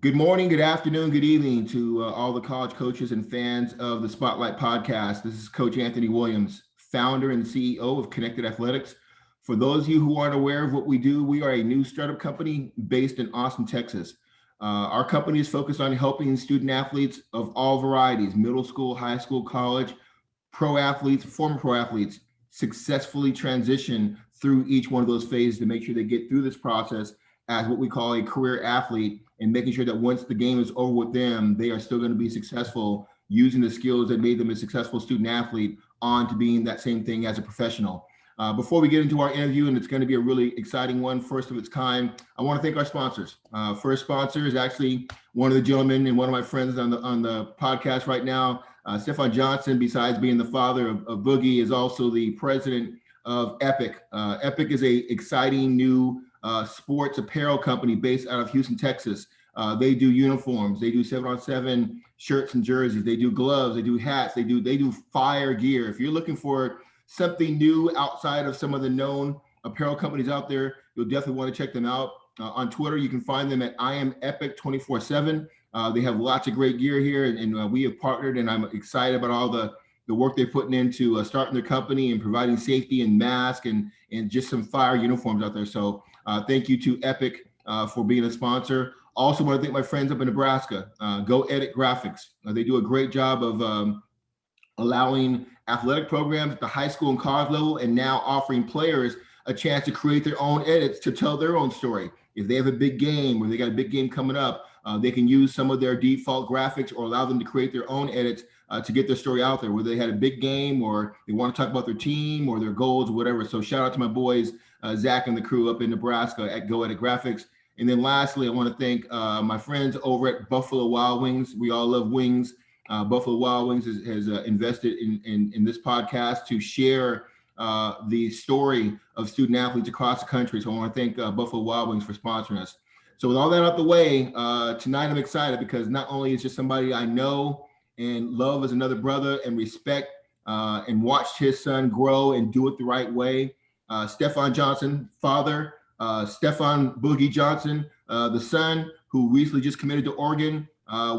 Good morning, good afternoon, good evening to all the college coaches and fans of the Spotlight Podcast. This is Coach Anthony Williams, founder and CEO of Connected Athletics. For those of you who aren't aware of what we do, we are a new startup company based in Austin, Texas. Our company is focused on helping student athletes of all varieties, middle school, high school, college, pro athletes, former pro athletes, successfully transition through each one of those phases to make sure they get through this process as what we call a career athlete, and making sure that once the game is over with them, they are still going to be successful using the skills that made them a successful student athlete on to being that same thing as a professional. Before we get into our interview, and it's going to be a really exciting one, first of its kind, I want to thank our sponsors. First sponsor is actually one of the gentlemen and one of my friends on the podcast right now. Stephon Johnson, besides being the father of Boogie, is also the president of Epic. Epic is a exciting new sports apparel company based out of Houston, Texas. They do uniforms, they do 7-on-7 shirts and jerseys, they do gloves, they do hats, they do fire gear. If you're looking for something new outside of some of the known apparel companies out there, you'll definitely want to check them out. On Twitter, you can find them at I am Epic 24/7. They have lots of great gear here, and we have partnered, and I'm excited about all the work they're putting into starting their company and providing safety and mask and just some fire uniforms out there. So thank you to Epic for being a sponsor. Also want to thank my friends up in Nebraska, Go Edit Graphics. They do a great job of allowing athletic programs at the high school and college level, and now offering players a chance to create their own edits to tell their own story. If they have a big game or they got a big game coming up, they can use some of their default graphics or allow them to create their own edits to get their story out there, whether they had a big game or they want to talk about their team or their goals or whatever. So shout out to my boys, Zach and the crew up in Nebraska at Go Edit Graphics. And then lastly, I want to thank my friends over at Buffalo Wild Wings. We all love wings. Buffalo Wild Wings has invested in this podcast to share the story of student athletes across the country. So I want to thank Buffalo Wild Wings for sponsoring us. So with all that out the way, tonight I'm excited because not only is just somebody I know and love as another brother and respect and watched his son grow and do it the right way. Stephon Johnson, father, Stephon Boogie Johnson, the son who recently just committed to Oregon.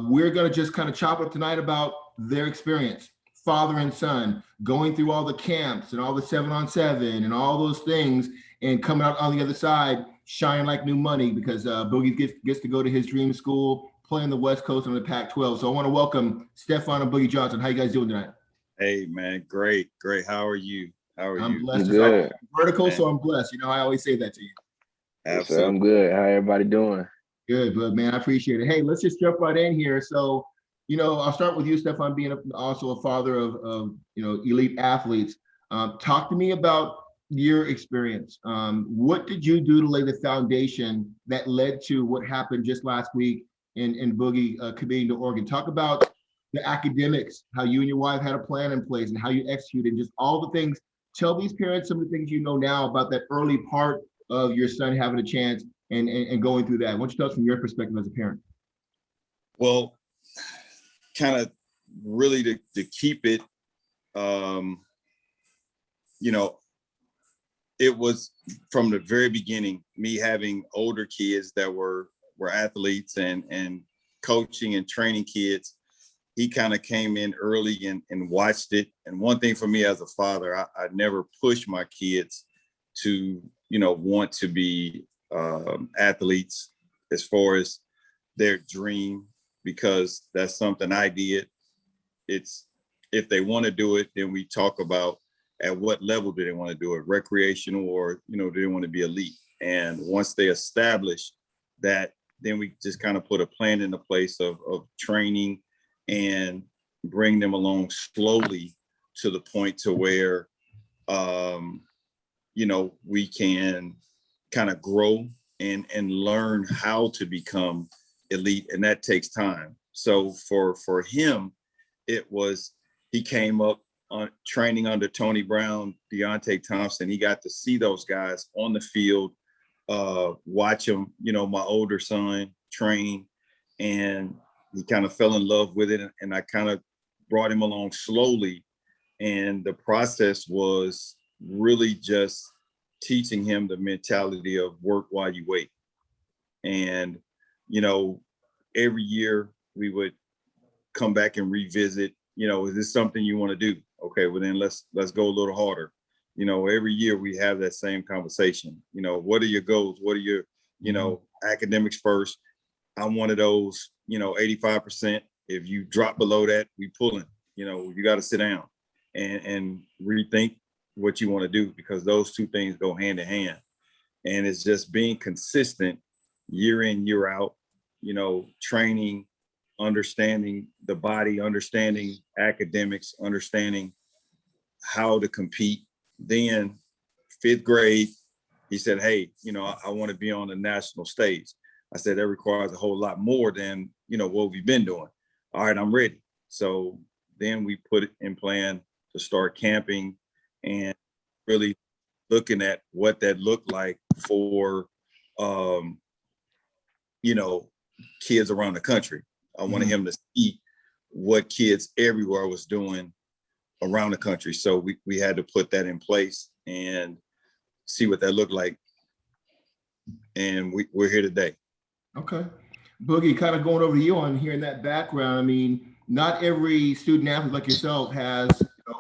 We're going to just kind of chop up tonight about their experience, father and son, going through all the camps and all the 7-on-7 and all those things, and coming out on the other side shining like new money because Boogie gets to go to his dream school, play on the West Coast on the Pac-12. So I want to welcome Stephon and Boogie Johnson. How you guys doing tonight? Hey, man, great. How are you? I'm blessed. Good. Vertical, so I'm blessed. You know, I always say that to you. Absolutely. I'm good. How everybody doing? Good, man. I appreciate it. Hey, let's just jump right in here. So, I'll start with you, Stephon, being also a father of elite athletes. Talk to me about your experience. What did you do to lay the foundation that led to what happened just last week in Boogie committing to Oregon? Talk about the academics, how you and your wife had a plan in place and how you executed, and just all the things. Tell these parents some of the things you know now about that early part of your son having a chance and going through that. Why don't you tell us from your perspective as a parent? Well, kind of really to keep it, it was from the very beginning, me having older kids that were athletes and coaching and training kids. He kind of came in early and watched it. And one thing for me as a father, I never pushed my kids to, want to be athletes as far as their dream, because that's something I did. It's if they want to do it, then we talk about at what level do they want to do it, recreational or, do they want to be elite? And once they establish that, then we just kind of put a plan into place of training and bring them along slowly to the point to where, we can kind of grow and learn how to become elite. And that takes time. So for him, he came up on training under Tony Brown, Deontay Thompson. He got to see those guys on the field, watch them, my older son train, and he kind of fell in love with it. And I kind of brought him along slowly. And the process was really just teaching him the mentality of work while you wait. And, every year we would come back and revisit, is this something you want to do? Okay, well then let's go a little harder. Every year we have that same conversation. What are your goals? What are your, academics first? I'm one of those, 85%. If you drop below that, we pulling. You got to sit down and rethink what you want to do, because those two things go hand in hand. And it's just being consistent year in, year out, training, understanding the body, understanding academics, understanding how to compete. Then 5th grade, he said, hey, I want to be on the national stage. I said, that requires a whole lot more than, what we've been doing. All right, I'm ready. So then we put it in plan to start camping and really looking at what that looked like for, kids around the country. I wanted him to see what kids everywhere was doing around the country. So we had to put that in place and see what that looked like. And we're here today. Okay. Boogie, kind of going over to you on hearing that background. I mean, not every student athlete like yourself has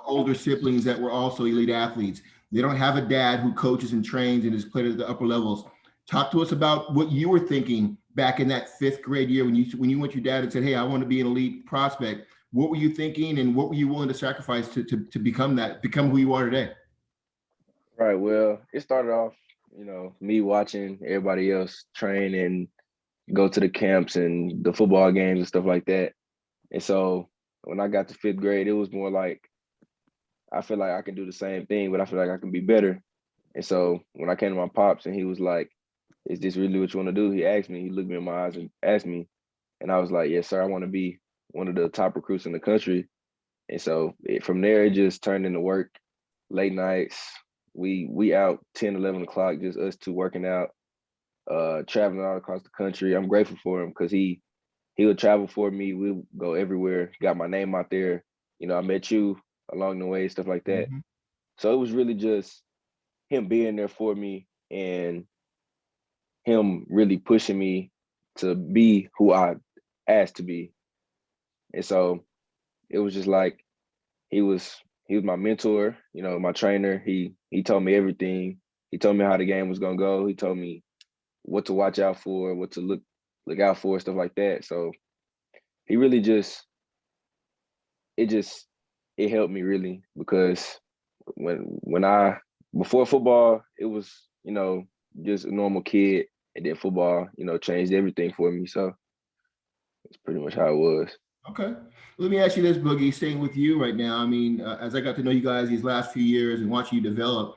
older siblings that were also elite athletes. They don't have a dad who coaches and trains and has played at the upper levels. Talk to us about what you were thinking back in that 5th grade year when you went to your dad and said, hey, I want to be an elite prospect. What were you thinking, and what were you willing to sacrifice to become who you are today? Right. Well, it started off, me watching everybody else train and go to the camps and the football games and stuff like that. And so when I got to 5th grade, it was more like, I feel like I can do the same thing, but I feel like I can be better. And so when I came to my pops and he was like, is this really what you want to do? He asked me, he looked me in my eyes and asked me. And I was like, yes, sir, I want to be one of the top recruits in the country. And so from there, it just turned into work, late nights. We out 10, 11 o'clock, just us two working out, traveling all across the country. I'm grateful for him because he would travel for me. We'll go everywhere. Got my name out there. I met you along the way, stuff like that. Mm-hmm. So it was really just him being there for me and him really pushing me to be who I asked to be. And so it was just like he was my mentor, my trainer. He told me everything. He told me how the game was gonna go. He told me what to watch out for, what to look out for, stuff like that. So he really it helped me really, because before football, it was, just a normal kid, and then football, changed everything for me. So it's pretty much how it was. Okay. Let me ask you this, Boogie, staying with you right now. I mean, as I got to know you guys these last few years and watching you develop,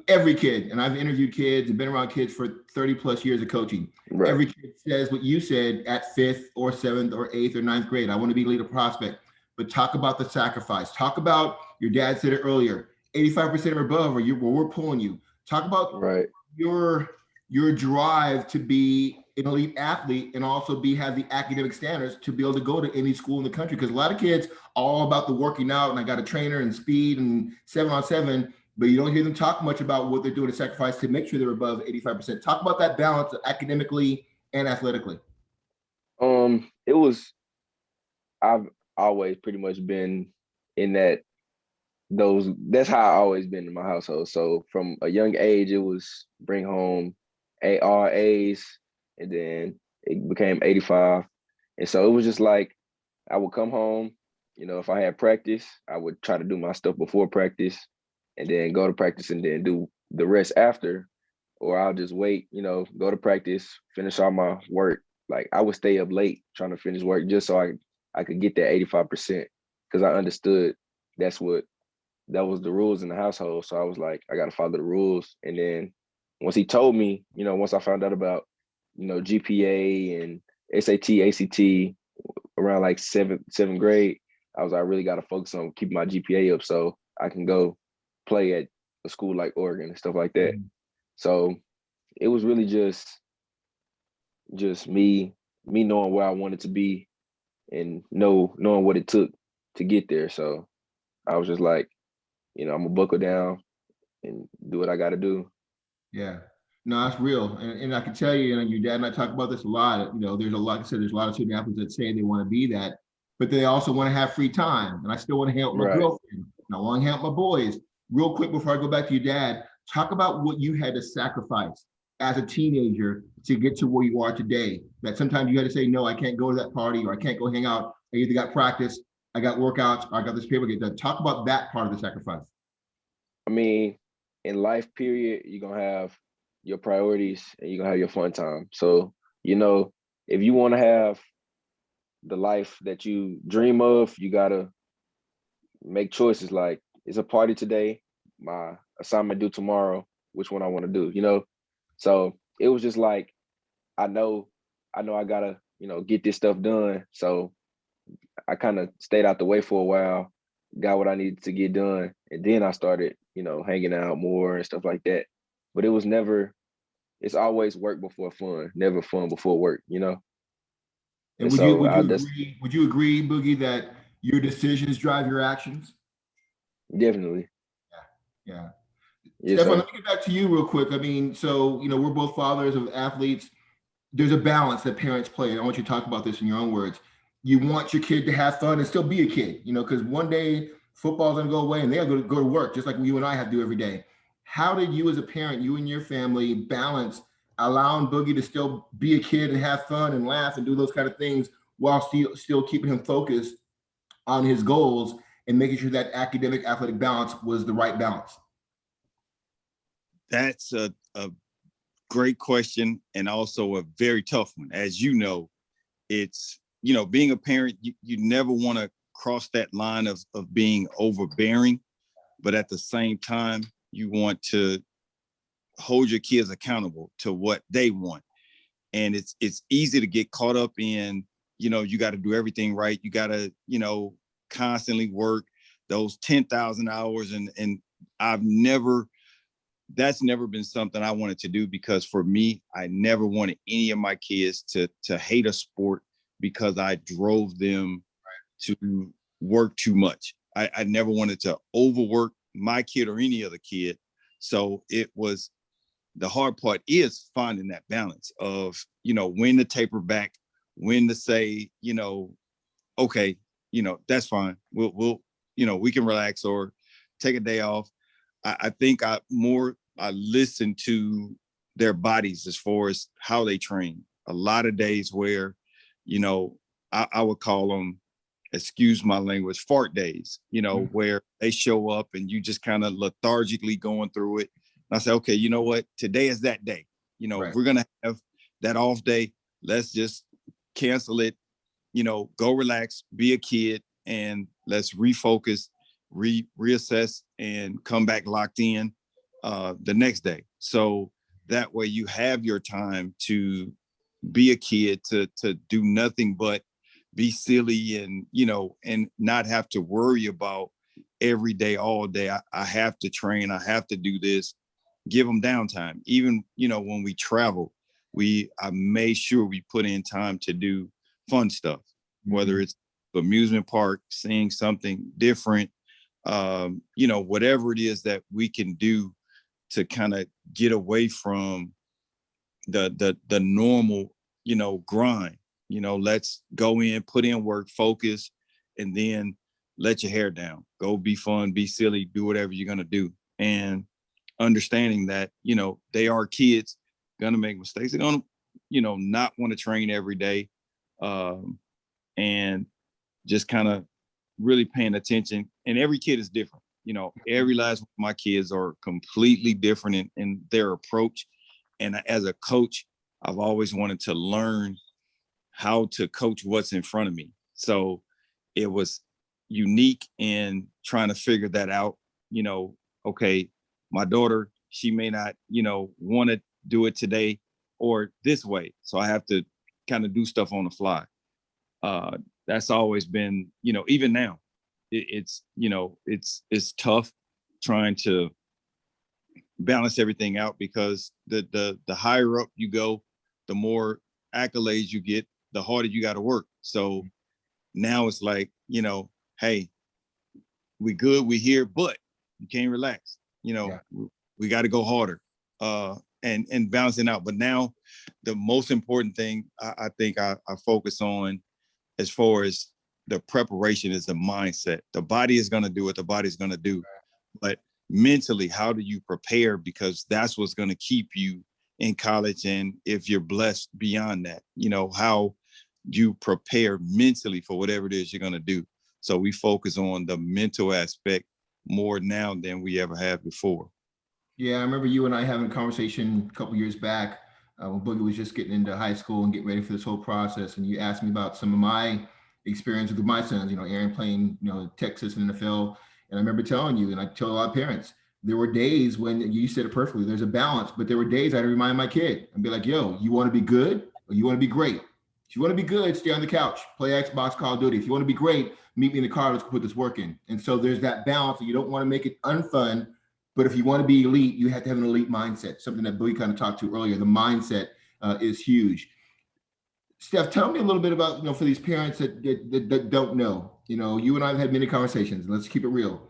every kid, and I've interviewed kids and been around kids for 30 plus years of coaching. Right. Every kid says what you said at 5th or 7th or 8th or 9th grade. I want to be a leader prospect. But talk about the sacrifice. Talk about, your dad said it earlier, 85% or above, or we're pulling you. Talk about your drive to be an elite athlete and also have the academic standards to be able to go to any school in the country. Because a lot of kids all about the working out and I got a trainer and speed and 7-on-7, but you don't hear them talk much about what they're doing to sacrifice to make sure they're above 85%. Talk about that balance academically and athletically. I've always pretty much been in that's how I always been in my household. So from a young age, it was bring home all A's, and then it became 85. And so it was just like, I would come home, if I had practice, I would try to do my stuff before practice and then go to practice and then do the rest after, or I'll just wait, go to practice, finish all my work. Like I would stay up late trying to finish work just so I could get that 85%, because I understood that was the rules in the household. So I was like, I got to follow the rules. And then once he told me, once I found out about, GPA and SAT, ACT around like seventh grade, I was like, I really got to focus on keeping my GPA up so I can go play at a school like Oregon and stuff like that. Mm-hmm. So it was really just me knowing where I wanted to be and knowing what it took to get there. So I was just like, I'm gonna buckle down and do what I got to do. Yeah. No, that's real. And I can tell you, your dad and I talk about this a lot. There's a lot, like I said, there's a lot of student athletes that say they want to be that, but they also want to have free time. And I still want to hang out with my Right. girlfriend. And I want to hang out with my boys. Real quick before I go back to your dad, talk about what you had to sacrifice as a teenager to get to where you are today. That sometimes you had to say, no, I can't go to that party, or I can't go hang out. I either got practice, I got workouts, or I got this paper to get done. Talk about that part of the sacrifice. I mean, in life, period, you're gonna have your priorities and you're gonna have your fun time. So, if you want to have the life that you dream of, you gotta make choices like, it's a party today, my assignment due tomorrow, which one I want to do. So it was just like, I know I gotta, get this stuff done. So I kind of stayed out the way for a while, got what I needed to get done, and then I started, hanging out more and stuff like that. But it's always work before fun, never fun before work. And And would you so would I you just agree? Would you agree, Boogie, that your decisions drive your actions? definitely, Yeah. yes, Stephon, sir. let me get back to you real quick. I mean, so we're both fathers of athletes. There's a balance that parents play. I want you to talk about this in your own words. You want your kid to have fun and still be a kid, because one day football's gonna go away and they'll go to work, just like you and I have to do every day. How did you as a parent, you and your family, balance allowing Boogie to still be a kid and have fun and laugh and do those kind of things while still keeping him focused on his goals and making sure that academic athletic balance was the right balance? That's a great question, and also a very tough one. As you know, it's, being a parent, you never want to cross that line of being overbearing, but at the same time, you want to hold your kids accountable to what they want. And it's easy to get caught up in, you got to do everything right. You got to, constantly work those 10,000 hours. And that's never been something I wanted to do, because for me, I never wanted any of my kids to hate a sport because I drove them to work too much. I never wanted to overwork my kid or any other kid. So the hard part is finding that balance of, when to taper back, when to say, okay, that's fine. We'll, we can relax or take a day off. I think I listen to their bodies as far as how they train. A lot of days where, I would call them, excuse my language, fart days, where they show up and you just kind of lethargically going through it. And I say, okay, you know what? Today is that day. Right. If we're going to have that off day, let's just cancel it, go relax, be a kid, and let's refocus, reassess, and come back locked in the next day. So that way you have your time to be a kid, to do nothing but be silly and, and not have to worry about every day, all day. I have to train. I have to do this. Give them downtime. Even, when we travel, I made sure we put in time to do fun stuff, whether it's amusement park, seeing something different, whatever it is that we can do to kind of get away from the normal, grind. Let's go in, put in work, focus, and then let your hair down. Go be fun, be silly, do whatever you're gonna do. And understanding that, they are kids, gonna make mistakes. They're gonna, not want to train every day. And just kind of really paying attention. And every kid is different. Every last one of my kids are completely different in their approach. And as a coach, I've always wanted to learn how to coach what's in front of me. So it was unique in trying to figure that out. Okay, my daughter, she may not, want to do it today or this way. So I have to kind of do stuff on the fly. That's always been, even now, it's tough trying to balance everything out, because the higher up you go, the more accolades you get, the harder you got to work. So now it's like, hey, we good, we here, but you can't relax. We got to go harder. and balancing out. But now the most important thing I think I focus on as far as the preparation is the mindset. The body is going to do what the body's going to do. But mentally, how do you prepare? Because that's what's going to keep you in college. And if you're blessed beyond that, how you prepare mentally for whatever it is you're going to do. So we focus on the mental aspect more now than we ever have before. Yeah, I remember you and I having a conversation a couple years back when Boogie was just getting into high school and getting ready for this whole process. And you asked me about some of my experience with my sons, Aaron playing, Texas and NFL. And I remember telling you, and I tell a lot of parents, there were days when you said it perfectly, there's a balance, but there were days I'd remind my kid and be like, yo, you want to be good or you want to be great? If you want to be good, stay on the couch, play Xbox, Call of Duty. If you want to be great, meet me in the car, let's put this work in. And so there's that balance. You don't want to make it unfun, but if you want to be elite, you have to have an elite mindset, something that Boogie kind of talked to earlier. The mindset is huge. Steph, tell me a little bit about, for these parents that don't know, you and I have had many conversations, and let's keep it real.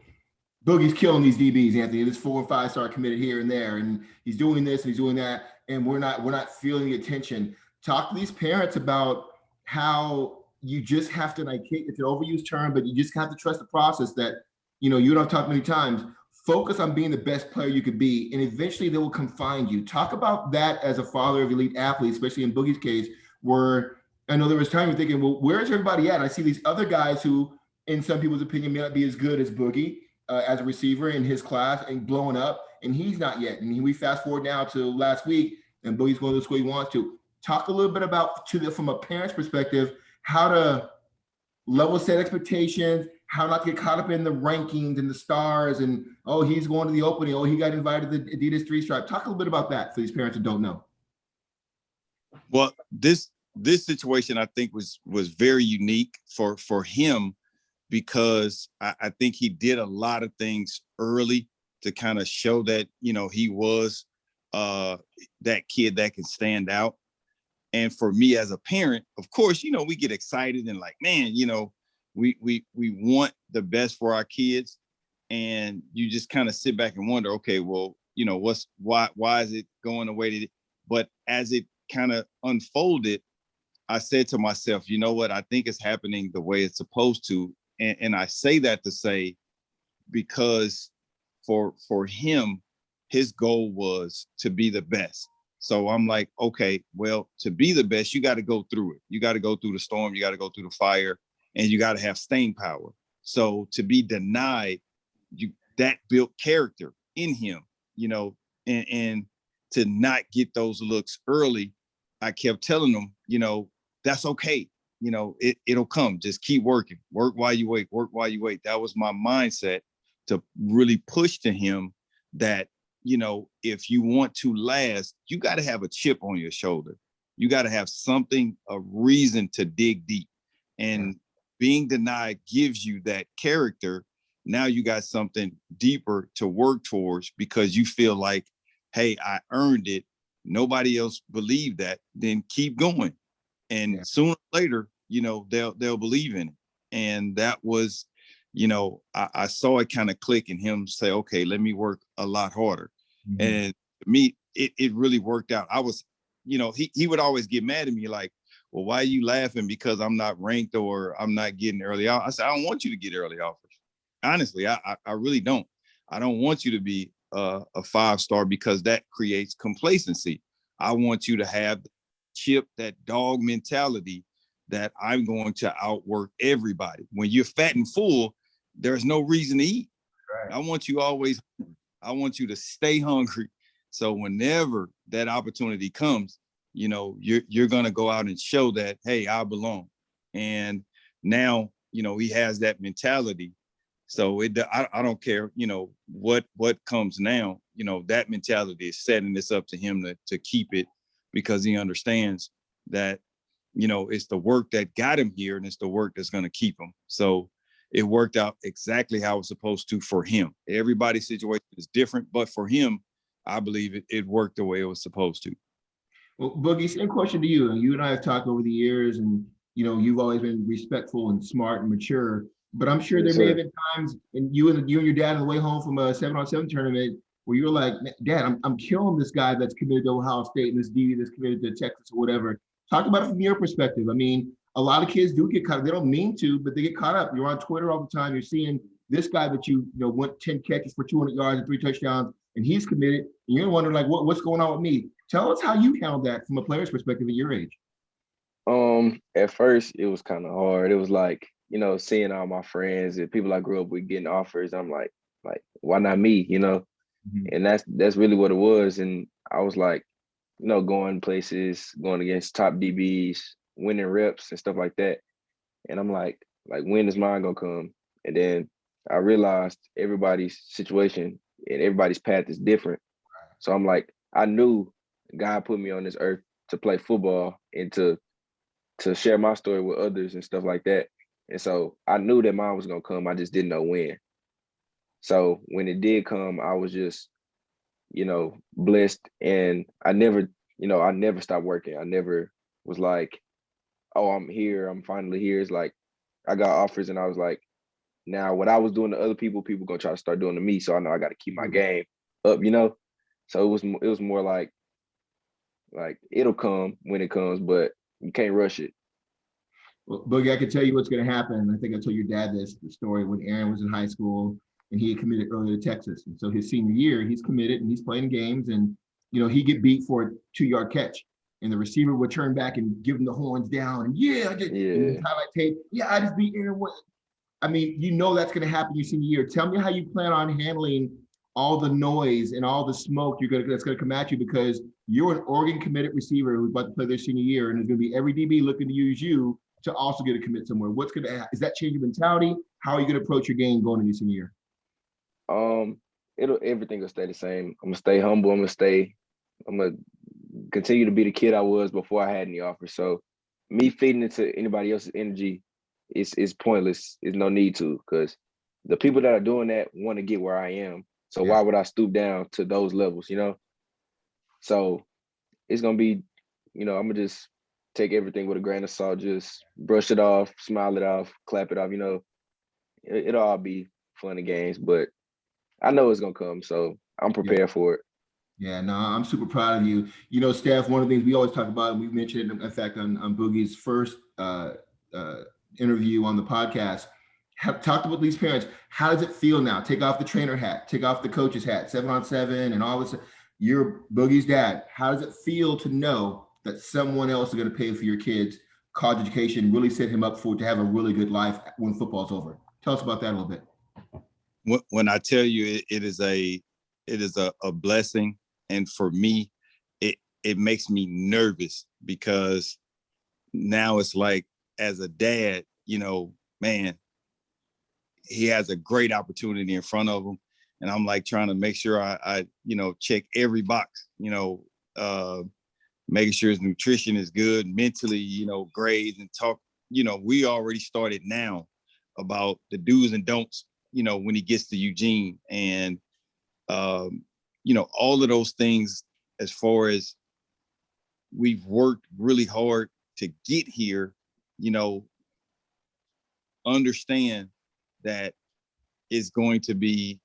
Boogie's killing these DBs, Anthony. This 4 and 5 star committed here and there, and he's doing this and he's doing that, and we're not feeling the attention. Talk to these parents about how you just have to, like, it's an overused term, but you just have to trust the process that, you don't talk many times. Focus on being the best player you could be, and eventually they will come find you. Talk about that as a father of elite athletes, especially in Boogie's case, where I know there was time you're thinking, well, where's everybody at? I see these other guys who, in some people's opinion, may not be as good as Boogie as a receiver in his class and blowing up, and he's not yet. And we fast forward now to last week, and Boogie's going to the school he wants to. Talk a little bit about, from a parent's perspective, how to level set expectations, how not to get caught up in the rankings and the stars, and, oh, he's going to the opening, oh, he got invited to the Adidas 3-stripe. Talk a little bit about that for these parents that don't know. Well, this situation I think was very unique for him, because I think he did a lot of things early to kind of show that, he was that kid that can stand out. And for me as a parent, of course, we get excited and like, man, we want the best for our kids. And you just kind of sit back and wonder, okay, well, why is it going the way that it, but as it kind of unfolded, I said to myself, you know what, I think it's happening the way it's supposed to. And I say that to say, because for him, his goal was to be the best. So I'm like, okay, well, to be the best, you got to go through it. You got to go through the storm. You got to go through the fire, and you got to have staying power. So to be denied, that built character in him, and to not get those looks early, I kept telling him, that's okay. It'll come. Just keep working. Work while you wait. Work while you wait. That was my mindset, to really push to him that, if you want to last, you got to have a chip on your shoulder. You got to have something, a reason to dig deep. And being denied gives you that character. Now you got something deeper to work towards, because you feel like, hey, I earned it. Nobody else believed that. Then keep going. And sooner or later, they'll believe in it. And that was, I saw it kind of click in him, say, okay, let me work a lot harder. Mm-hmm. And to me, it really worked out. I was, he would always get mad at me like, well, why are you laughing because I'm not ranked or I'm not getting early off? I said, I don't want you to get early offers. Honestly, I really don't. I don't want you to be a 5-star, because that creates complacency. I want you to have chip, that dog mentality, that I'm going to outwork everybody. When you're fat and full, there's no reason to eat. Right. I want you always, I want you to stay hungry. So whenever that opportunity comes, you're going to go out and show that, hey, I belong. And now, he has that mentality. So I don't care, what comes now, that mentality is setting this up to him to keep it, because he understands that, it's the work that got him here, and it's the work that's going to keep him. So it worked out exactly how it was supposed to for him. Everybody's situation is different, but for him, I believe it worked the way it was supposed to. Well, Boogie, same question to you. You and I have talked over the years, and, you've always been respectful and smart and mature, but I'm sure there may have been times, and you and your dad on the way home from a 7-on-7 tournament, where you're like, Dad, I'm killing this guy that's committed to Ohio State and this DB that's committed to Texas or whatever. Talk about it from your perspective. I mean, a lot of kids do get caught up. They don't mean to, but they get caught up. You're on Twitter all the time. You're seeing this guy that you know went 10 catches for 200 yards and 3 touchdowns, and he's committed. And you're wondering like, what's going on with me? Tell us how you handled that from a player's perspective at your age. At first it was kind of hard. It was like, seeing all my friends and people I grew up with getting offers. I'm like, why not me? Mm-hmm. And that's really what it was. And I was like, going places, going against top DBs, winning reps and stuff like that. And I'm like, when is mine gonna come? And then I realized everybody's situation and everybody's path is different. So I'm like, I knew God put me on this earth to play football and to share my story with others and stuff like that. And so I knew that mine was gonna come. I just didn't know when. So when it did come, I was just, blessed. And I never stopped working. I never was like, oh, I'm here, I'm finally here. It's like I got offers and I was like, now what I was doing to other people gonna try to start doing to me. So I know I gotta keep my game up, So it was more like it'll come when it comes, but you can't rush it. Well, Boogie, I can tell you what's going to happen. I think I told your dad the story when Aaron was in high school and he had committed early to Texas. And so his senior year, he's committed and he's playing games and, he get beat for a 2-yard catch. And the receiver would turn back and give him the horns down. And and highlight tape. Yeah, I just beat Aaron. I mean, that's going to happen your senior year. Tell me how you plan on handling all the noise and all the smoke that's going to come at you because you're an Oregon committed receiver who's about to play their senior year, and there's going to be every DB looking to use you to also get a commit somewhere. What's going to is that change your mentality? How are you going to approach your game going into your senior year? Everything will stay the same. I'm gonna stay humble. I'm gonna continue to be the kid I was before I had any offers. So me feeding into anybody else's energy is pointless. There's no need to, because the people that are doing that want to get where I am. So why would I stoop down to those levels, So it's gonna be, I'm gonna just take everything with a grain of salt, just brush it off, smile it off, clap it off, it'll all be fun and games, but I know it's gonna come. So I'm prepared for it. Yeah, no, I'm super proud of you. Steph, one of the things we always talk about, and we mentioned it, in fact, on Boogie's first interview on the podcast, talked about these parents. How does it feel now? Take off the trainer hat, take off the coach's hat, 7-on-7 and all this. You're Boogie's dad. How does it feel to know that someone else is going to pay for your kids' college education, really set him up to have a really good life when football's over? Tell us about that a little bit. When I tell you it is a blessing. And for me, it makes me nervous because now it's like, as a dad, man, he has a great opportunity in front of him. And I'm like trying to make sure I check every box, making sure his nutrition is good, mentally, grades and talk. We already started now about the do's and don'ts, when he gets to Eugene. And, all of those things, as far as we've worked really hard to get here, understand that it's going to be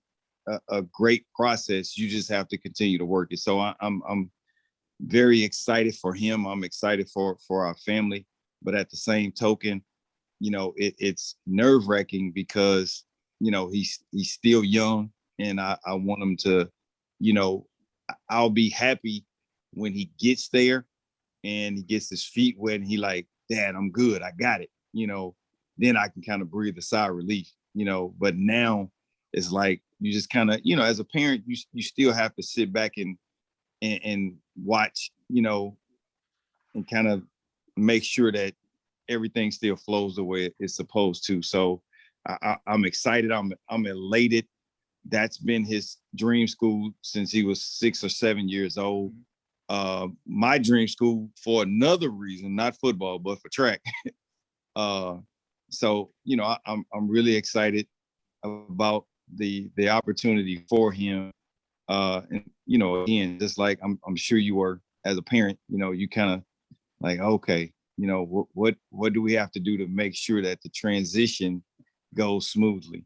a great process. You just have to continue to work it. So I'm very excited for him. I'm excited for our family, but at the same token, it's nerve-wracking because, he's still young, and I want him to, I'll be happy when he gets there and he gets his feet wet and he like, Dad, I'm good. I got it. Then I can kind of breathe a sigh of relief, but now it's like, you just kind of, as a parent, you still have to sit back and watch, and kind of make sure that everything still flows the way it's supposed to. So I'm excited. I'm elated. That's been his dream school since he was 6 or 7 years old. My dream school for another reason, not football, but for track. So, I'm really excited about the opportunity for him. And, again, just like I'm sure you were as a parent, you kind of like, okay, what do we have to do to make sure that the transition goes smoothly?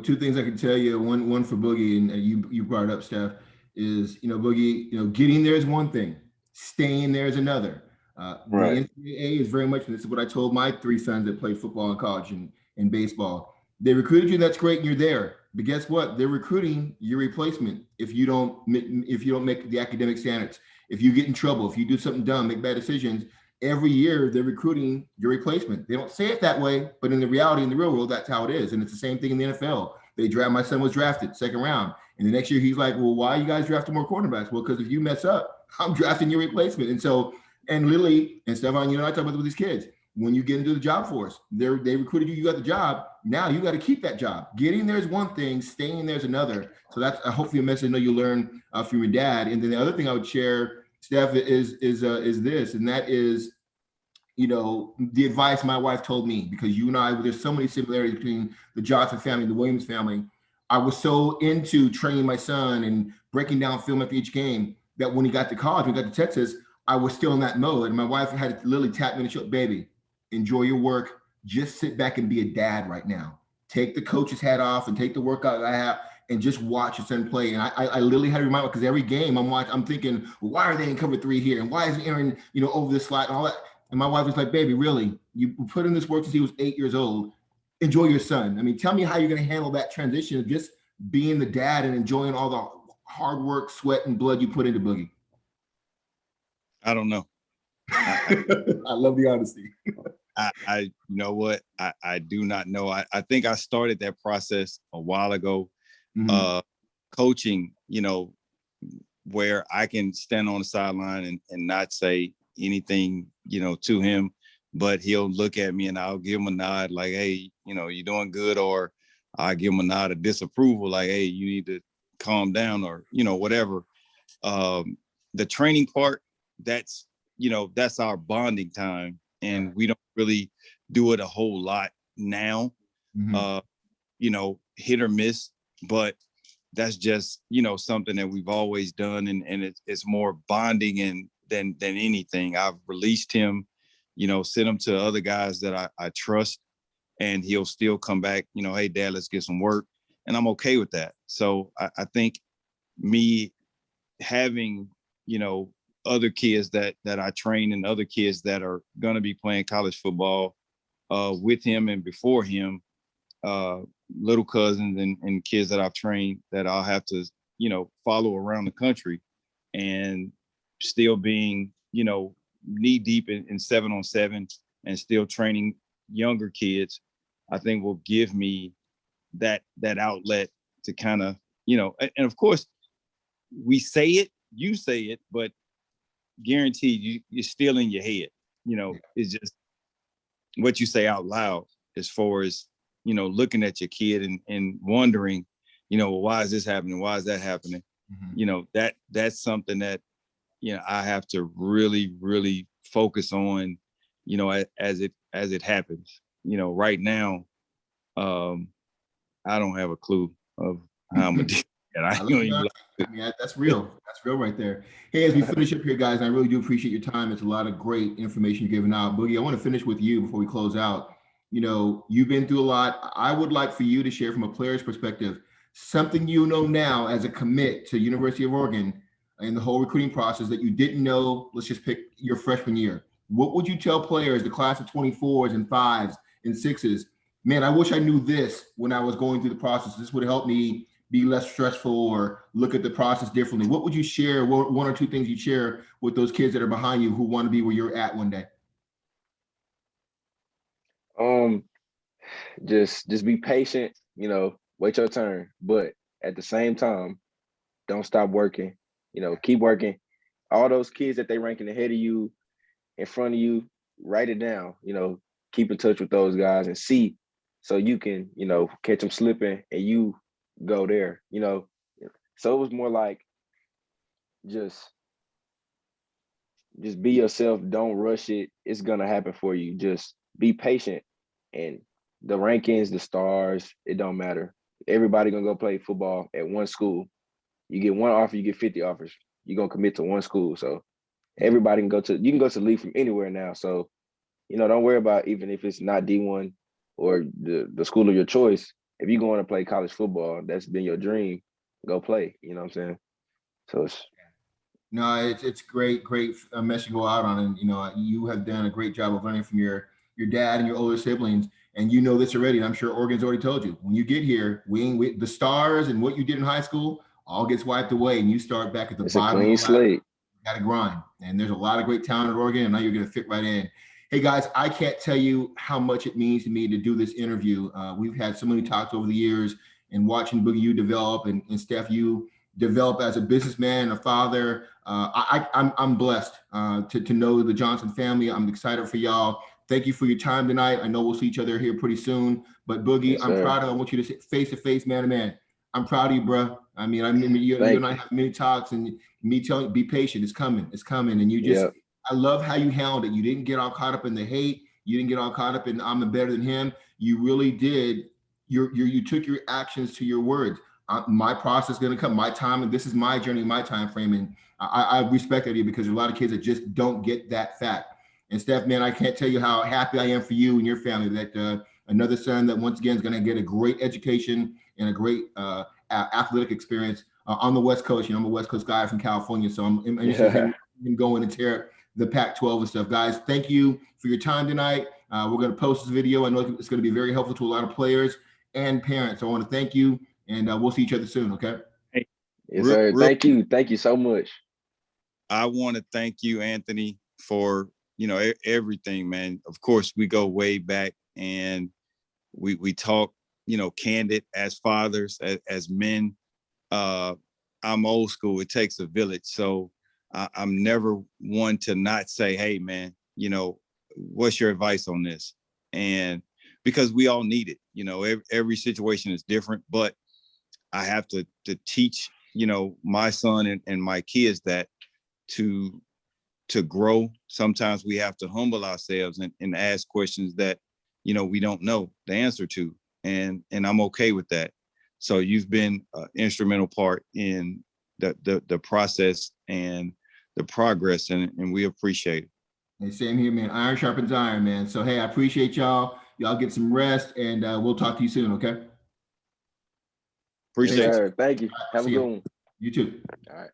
Two things I can tell you. One for Boogie, and you brought it up, Steph, is Boogie. Getting there is one thing, staying there is another. The Right. NCAA is very much, and this is what I told my three sons that played football in college and baseball. They recruited you, that's great, and you're there. But guess what? They're recruiting your replacement if you don't make the academic standards. If you get in trouble, if you do something dumb, make bad decisions, every year they're recruiting your replacement. They don't say it that way, but in the reality, in the real world, that's how it is. And it's the same thing in the NFL. My son was drafted second round. And the next year he's like, well, why you guys drafting more quarterbacks? Well, because if you mess up, I'm drafting your replacement. And so, and Lily and Stephon, I talk about with these kids. When you get into the job force, they recruited you, you got the job. Now you got to keep that job. Getting there is one thing, staying there is another. So that's hopefully a message I know you learn from your dad. And then the other thing I would share, Steph, is this, and that is, the advice my wife told me, because you and I, there's so many similarities between the Johnson family and the Williams family. I was so into training my son and breaking down film after each game that when he got to college, when he got to Texas, I was still in that mode. And my wife had to literally tap me in the shoulder, baby, enjoy your work. Just sit back and be a dad right now. Take the coach's hat off and take the workout I have and just watch your son play. And I literally had to remind, because every game I'm thinking, well, why are they in cover 3 here? And why is Aaron, over this slot and all that? And my wife was like, baby, really? You put in this work since he was 8 years old. Enjoy your son. I mean, tell me how you're going to handle that transition of just being the dad and enjoying all the hard work, sweat, and blood you put into Boogie. I don't know. I love the honesty. I you know what? I do not know. I think I started that process a while ago, coaching, where I can stand on the sideline and not say anything, to him, but he'll look at me and I'll give him a nod like, hey, you're doing good. Or I give him a nod of disapproval, like, hey, you need to calm down, or, whatever. The training part, that's our bonding time. And we don't really do it a whole lot now, hit or miss, but that's just, something that we've always done. And it's more bonding and than anything. I've released him, sent him to other guys that I trust, and he'll still come back, hey, Dad, let's get some work. And I'm okay with that. So I think me having, other kids that I train and other kids that are going to be playing college football with him and before him, little cousins and kids that I've trained that I'll have to, follow around the country, and still being, knee deep in 7-on-7 and still training younger kids, I think will give me that outlet to kind of, and of course we say it, you say it, but guaranteed you're still in your head. It's just what you say out loud, as far as, looking at your kid and wondering, why is this happening? Why is that happening? That's something that, I have to really, really focus on, as it happens. Right now, I don't have a clue of how I'm gonna do it. That's real. That's real right there. Hey, as we finish up here, guys, and I really do appreciate your time. It's a lot of great information you're giving out. Boogie, I want to finish with you before we close out. You've been through a lot. I would like for you to share from a player's perspective, something now as a commit to University of Oregon and the whole recruiting process that you didn't know. Let's just pick your freshman year. What would you tell players, the class of 24s and 5s and 6s? Man, I wish I knew this when I was going through the process. This would help me be less stressful or look at the process differently. What would you share? One or two things you share with those kids that are behind you who want to be where you're at one day? Just be patient, wait your turn. But at the same time, don't stop working, keep working. All those kids that they ranking ahead of you, in front of you, write it down, keep in touch with those guys and see, so you can, catch them slipping and you go there, So it was more like just be yourself. Don't rush it. It's gonna happen for you. Just be patient. And the rankings, the stars, it don't matter. Everybody gonna go play football at one school. You get one offer, you get 50 offers. You're gonna commit to one school. So everybody can go to the league from anywhere now. So, don't worry about even if it's not D1 or the school of your choice. if you going to play college football, that's been your dream, go play. You know what I'm saying? So No, it's great message to go out on, and you have done a great job of learning from your dad and your older siblings, and you know this already. And I'm sure Oregon's already told you when you get here, the stars and what you did in high school all gets wiped away, and you start back at the it's bottom a clean of the ladder. slate. Got to grind, and there's a lot of great talent at Oregon, and now you're going to fit right in. Hey guys, I can't tell you how much it means to me to do this interview. We've had so many talks over the years, and watching Boogie, you develop, and Steph, you develop as a businessman, a father. I'm blessed to know the Johnson family. I'm excited for y'all. Thank you for your time tonight. I know we'll see each other here pretty soon. But Boogie, Yes, I'm sir. proud of. I want you to say face to face, man to man. I'm proud of you, bro. I mean, you and I have many talks, and me telling you, be patient. It's coming. It's coming. And you just, Yep. I love how you handled it. You didn't get all caught up in the hate. You didn't get all caught up in I'm better than him. You really did. You took your actions to your words. My process is going to come. My time, and this is my journey, my time frame. And I respect you because there's a lot of kids that just don't get that fact. And Steph, man, I can't tell you how happy I am for you and your family that another son that once again is going to get a great education and a great athletic experience on the West Coast. I'm a West Coast guy from California, so I'm interested in him going and tear the Pac-12 and stuff. Guys, thank you for your time tonight. We're going to post this video. I know it's going to be very helpful to a lot of players and parents. So I want to thank you, and we'll see each other soon, okay? Yes, sir. Thank you. Thank you so much. I want to thank you, Anthony, for everything, man. Of course, we go way back, and we talk, candid as fathers, as men. I'm old school. It takes a village. So I'm never one to not say, hey, man, what's your advice on this? And because we all need it, every situation is different, but I have to teach, my son and my kids that to grow, sometimes we have to humble ourselves and ask questions that, we don't know the answer to. And I'm okay with that. So you've been an instrumental part in the process and the progress, and we appreciate it. Hey, same here, man. Iron sharpens iron, man. So, hey, I appreciate y'all. Y'all get some rest, and we'll talk to you soon, okay? Appreciate it. Thank you. Have a good one. You too. All right.